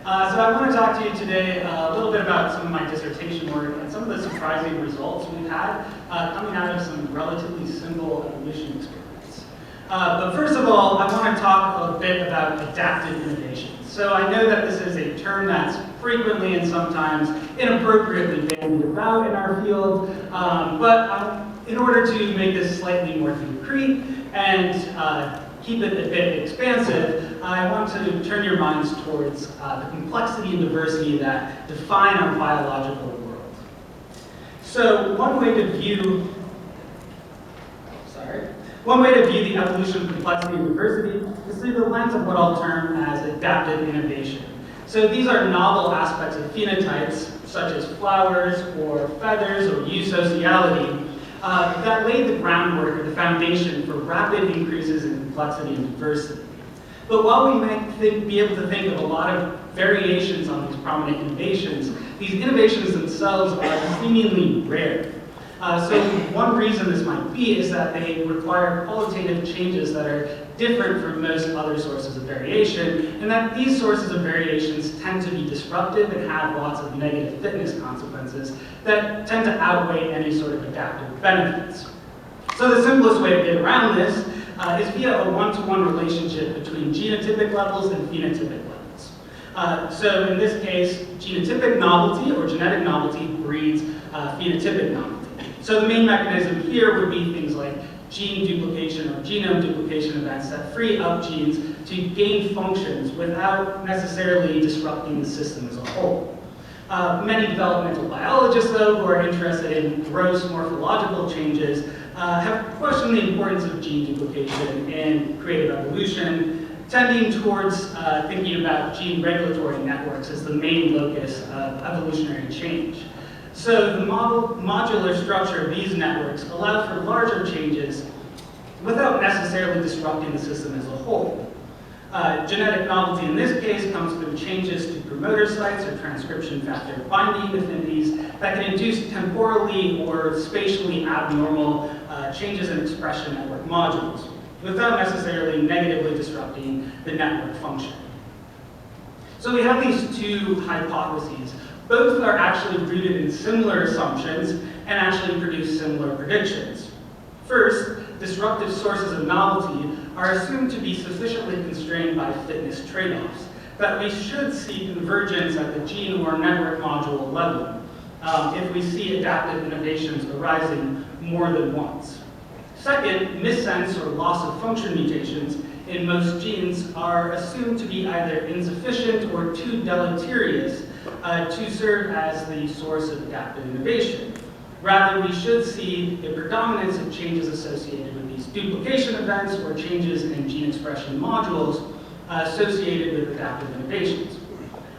So I want to talk to you today a little bit about some of my dissertation work and some of the surprising results we've had coming out of some relatively simple evolution experiments. But first of all, I want to talk a bit about adaptive innovation. So I know that this is a term that's frequently and sometimes inappropriately bandied about in our field, but in order to make this slightly more concrete and keep it a bit expansive, I want to turn your minds towards the complexity and diversity that define our biological world. So one way to view the evolution of complexity and diversity is through the lens of what I'll term as adaptive innovation. So these are novel aspects of phenotypes, such as flowers or feathers or eusociality, that laid the groundwork or the foundation for rapid increases in complexity and diversity. But while we might be able to think of a lot of variations on these prominent innovations, these innovations themselves are seemingly rare. So one reason this might be is that they require qualitative changes that are different from most other sources of variation, and that these sources of variations tend to be disruptive and have lots of negative fitness consequences that tend to outweigh any sort of adaptive benefits. So the simplest way to get around this is via a one-to-one relationship between genotypic levels and phenotypic levels. So in this case, genotypic novelty or genetic novelty breeds phenotypic novelty. So the main mechanism here would be things like gene duplication or genome duplication events that free up genes to gain functions without necessarily disrupting the system as a whole. Many developmental biologists, though, who are interested in gross morphological changes have questioned the importance of gene duplication in creative evolution, tending towards thinking about gene regulatory networks as the main locus of evolutionary change. So the modular structure of these networks allow for larger changes without necessarily disrupting the system as a whole. Genetic novelty in this case comes through changes to promoter sites or transcription factor binding affinities that can induce temporally or spatially abnormal changes in expression network modules without necessarily negatively disrupting the network function. So we have these two hypotheses. Both are actually rooted in similar assumptions and actually produce similar predictions. First, disruptive sources of novelty are assumed to be sufficiently constrained by fitness trade-offs that we should see convergence at the gene or network module level if we see adaptive innovations arising more than once. Second, missense or loss of function mutations in most genes are assumed to be either insufficient or too deleterious to serve as the source of adaptive innovation. Rather, we should see a predominance of changes associated with these duplication events or changes in gene expression modules associated with adaptive innovations.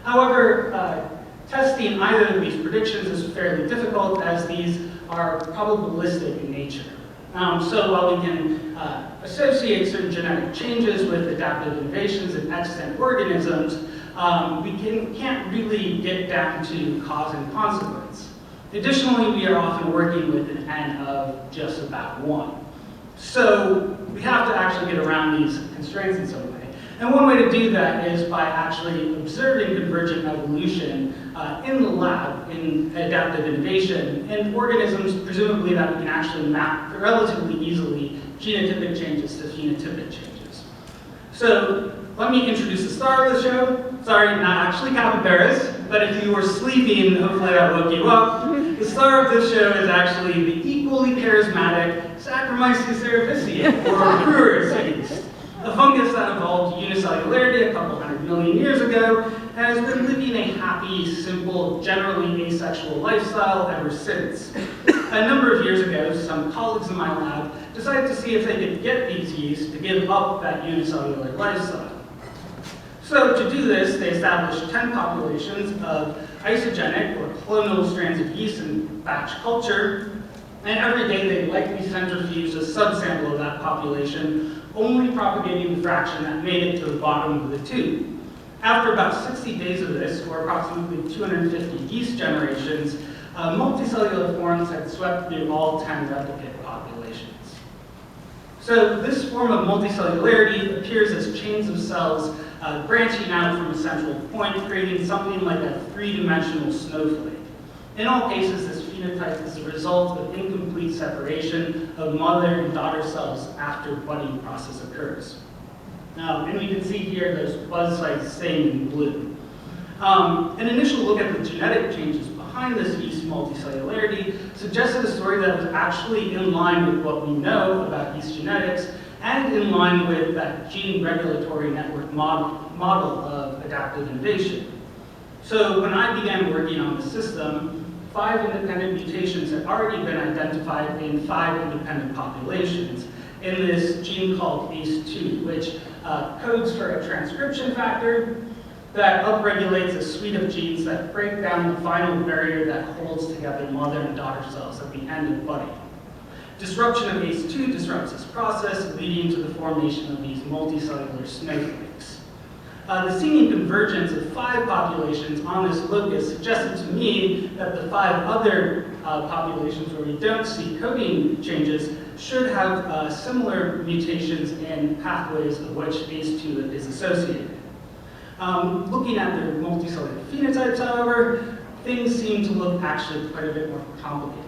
However, testing either of these predictions is fairly difficult as these are probabilistic in nature. So while we can associate certain genetic changes with adaptive innovations in extant organisms, we can't really get down to cause and consequence. Additionally, we are often working with an N of just about 1. So we have to actually get around these constraints in some way. And one way to do that is by actually observing convergent evolution in the lab in adaptive innovation in organisms, presumably that we can actually map relatively easily genotypic changes to phenotypic changes. So let me introduce the star of the show. Sorry, not actually capybaras, but if you were sleeping, hopefully that woke you up. The star of this show is actually the equally charismatic Saccharomyces cerevisiae, or brewer's yeast, a fungus that evolved unicellularity a couple hundred million years ago and has been living a happy, simple, generally asexual lifestyle ever since. A number of years ago, some colleagues in my lab decided to see if they could get these yeast to give up that unicellular lifestyle. So to do this, they established 10 populations of isogenic or clonal strands of yeast in batch culture, and every day they lightly centrifuge a subsample of that population, only propagating the fraction that made it to the bottom of the tube. After about 60 days of this, or approximately 250 yeast generations, multicellular forms had swept through all 10 replicate populations. So this form of multicellularity appears as chains of cells branching out from a central point, creating something like a three-dimensional snowflake. In all cases, this phenotype is a result of incomplete separation of mother and daughter cells after budding process occurs. And we can see here those buzz sites staying in blue. An initial look at the genetic changes behind this yeast multicellularity suggested a story that was actually in line with what we know about yeast genetics and in line with that gene regulatory network model of adaptive innovation. So when I began working on the system, 5 independent mutations had already been identified in 5 independent populations in this gene called ACE2, which codes for a transcription factor that upregulates a suite of genes that break down the final barrier that holds together mother and daughter cells at the end of budding. Disruption of ACE2 disrupts this process, leading to the formation of these multicellular snowflakes. The seeming convergence of 5 populations on this locus suggested to me that the 5 other populations where we don't see coding changes should have similar mutations in pathways of which ACE2 is associated. Looking at their multicellular phenotypes, however, things seem to look actually quite a bit more complicated.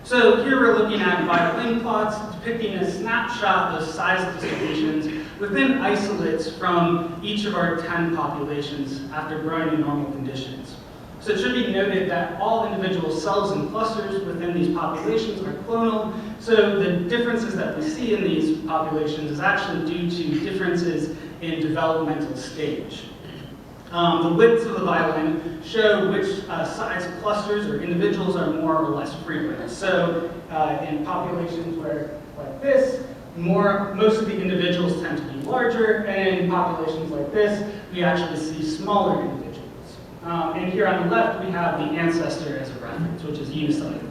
So here we're looking at violin plots depicting a snapshot of size distributions within isolates from each of our 10 populations after growing in normal conditions. So it should be noted that all individual cells and clusters within these populations are clonal, so the differences that we see in these populations is actually due to differences in developmental stage. The widths of the violin show which size clusters or individuals are more or less frequent. So in populations where, like this, most of the individuals tend to be larger, and in populations like this, we actually see smaller individuals. And here on the left, we have the ancestor as a reference, which is unicellular.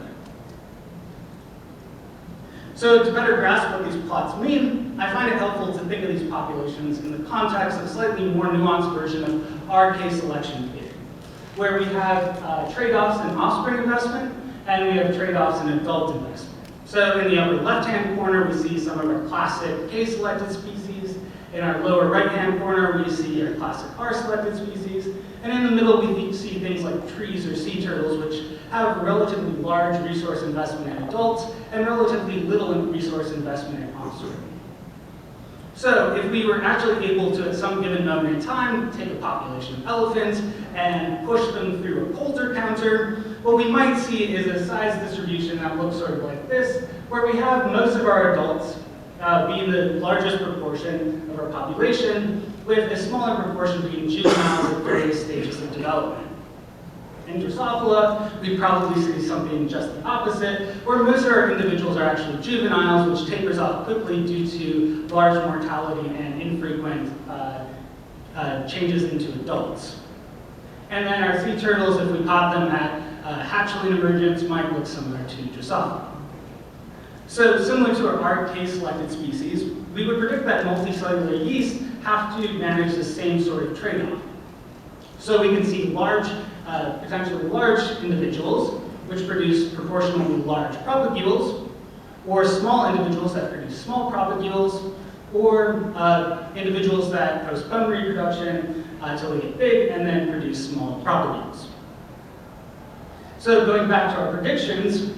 So to better grasp what these plots mean, I find it helpful to think of these populations in the context of a slightly more nuanced version of our case selection theory, where we have trade-offs in offspring investment, and we have trade-offs in adult investment. So in the upper left-hand corner, we see some of our classic case-selected species. In our lower right-hand corner, we see our classic R-selected species. And in the middle, we see things like trees or sea turtles, which have relatively large resource investment in adults and relatively little resource investment in offspring. So if we were actually able to, at some given moment in time, take a population of elephants and push them through a Coulter counter, what we might see is a size distribution that looks sort of like this, where we have most of our adults being the largest proportion of our population, with a smaller proportion being juveniles at various stages of development. In Drosophila, we probably see something just the opposite, where most of our individuals are actually juveniles, which tapers off quickly due to large mortality and infrequent changes into adults. And then our sea turtles, if we caught them at hatchling emergence, might look similar to Drosophila. So similar to our case-selected species, we would predict that multicellular yeast have to manage the same sort of trade-off. So we can see large, potentially large individuals, which produce proportionally large propagules, or small individuals that produce small propagules, or individuals that postpone reproduction until they get big and then produce small propagules. So going back to our predictions,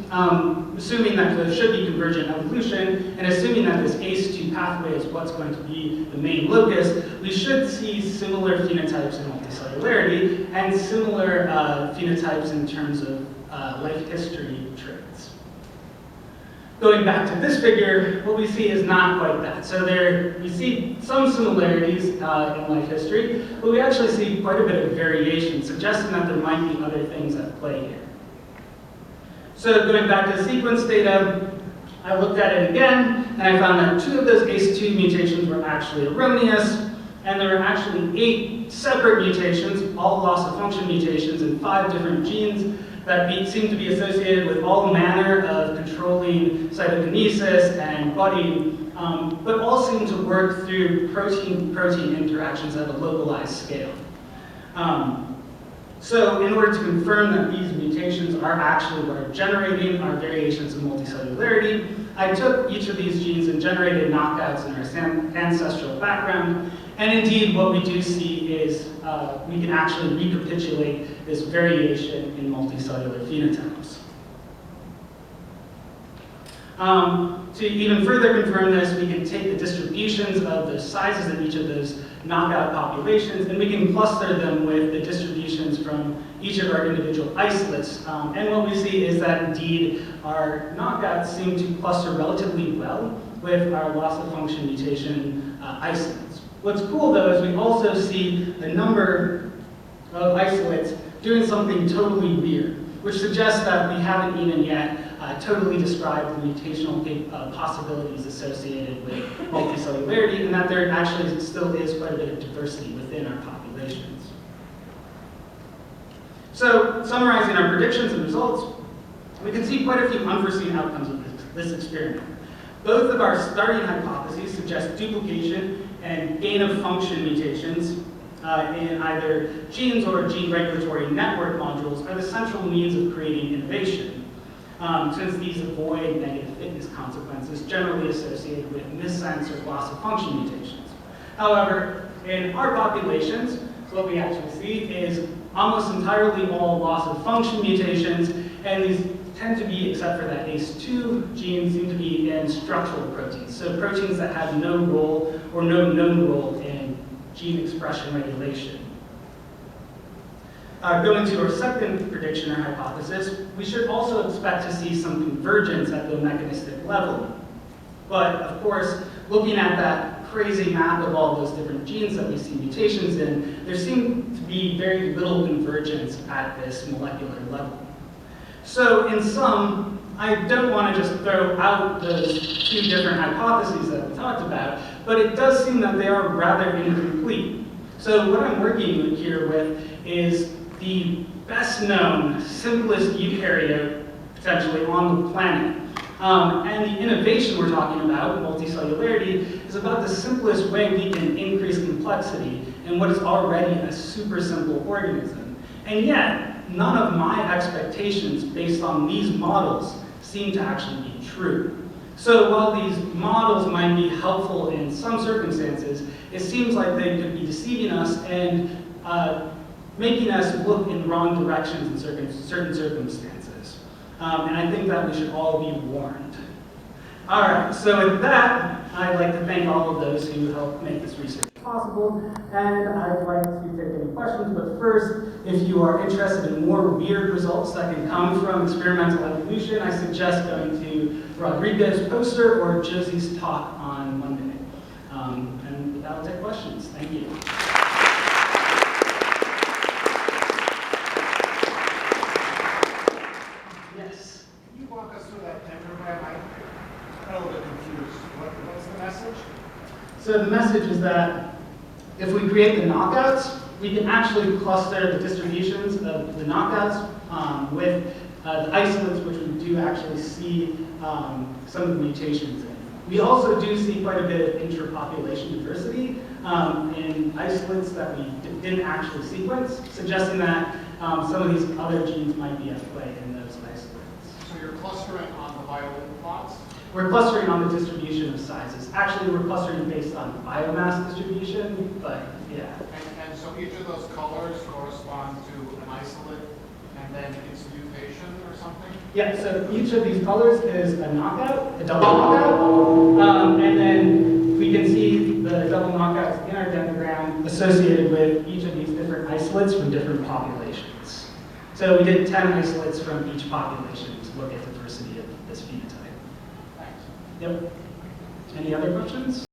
assuming that there should be convergent evolution, and assuming that this ACE2 pathway is what's going to be the main locus, we should see similar phenotypes in multicellularity and similar phenotypes in terms of life history traits. Going back to this figure, what we see is not quite that. So we see some similarities in life history, but we actually see quite a bit of variation, suggesting that there might be other things at play here. So going back to sequence data, I looked at it again, and I found that 2 of those ACE2 mutations were actually erroneous, and there were actually 8 separate mutations, all loss-of-function mutations in 5 different genes that seem to be associated with all manner of controlling cytokinesis and budding, but all seem to work through protein-protein interactions at a localized scale. So in order to confirm that these mutations are actually what are generating our variations in multicellularity, I took each of these genes and generated knockouts in our ancestral background And indeed, what we do see is we can actually recapitulate this variation in multicellular phenotypes. To even further confirm this, we can take the distributions of the sizes of each of those knockout populations, and we can cluster them with the distributions from each of our individual isolates. And what we see is that indeed our knockouts seem to cluster relatively well with our loss of function mutation isolates. What's cool though is we also see a number of isolates doing something totally weird, which suggests that we haven't even yet totally described the mutational possibilities associated with multicellularity, and that there actually still is quite a bit of diversity within our populations. So, summarizing our predictions and results, we can see quite a few unforeseen outcomes of this experiment. Both of our starting hypotheses suggest duplication and gain-of-function mutations in either genes or gene regulatory network modules are the central means of creating innovation, since these avoid negative fitness consequences generally associated with missense or loss of function mutations. However, in our populations, what we actually see is almost entirely all loss of function mutations, and these tend to be, except for that ACE2 gene, seem to be in structural proteins, so proteins that have no role or no known role in gene expression regulation. Going to our second prediction or hypothesis, we should also expect to see some convergence at the mechanistic level. But of course, looking at that crazy map of all those different genes that we see mutations in, there seems to be very little convergence at this molecular level. So in sum, I don't want to just throw out those two different hypotheses that we talked about, but it does seem that they are rather incomplete. So what I'm working here with is the best known, simplest eukaryote potentially on the planet. And the innovation we're talking about, multicellularity, is about the simplest way we can increase complexity in what is already a super simple organism. And yet, none of my expectations based on these models seem to actually be true. So while these models might be helpful in some circumstances, it seems like they could be deceiving us and making us look in wrong directions in certain circumstances. And I think that we should all be warned. All right, so with that, I'd like to thank all of those who helped make this research possible, and I'd like to take any questions, but first, if you are interested in more weird results that can come from experimental evolution, I suggest going to Rodrigo's poster or Josie's talk on Monday. And with that, I'll take questions. Thank you. Yes? Can you walk us through that dendrogram? I'm a little bit confused. What's the message? So the message is that if we create the knockouts, we can actually cluster the distributions of the knockouts with the isolates, which we do actually see some of the mutations in. We also do see quite a bit of interpopulation diversity in isolates that we didn't actually sequence, suggesting that some of these other genes might be at play in those isolates. So you're clustering on the violin plots? We're clustering on the distribution of sizes. Actually, we're clustering based on biomass distribution, but yeah. And so each of those colors correspond to an isolate and then its mutation or something? Yeah, so each of these colors is a knockout, a double knockout, and then we can see the double knockouts in our dendrogram associated with each of these different isolates from different populations. So we did 10 isolates from each population to look at diversity of this phenotype. Thanks. Yep. Any other questions?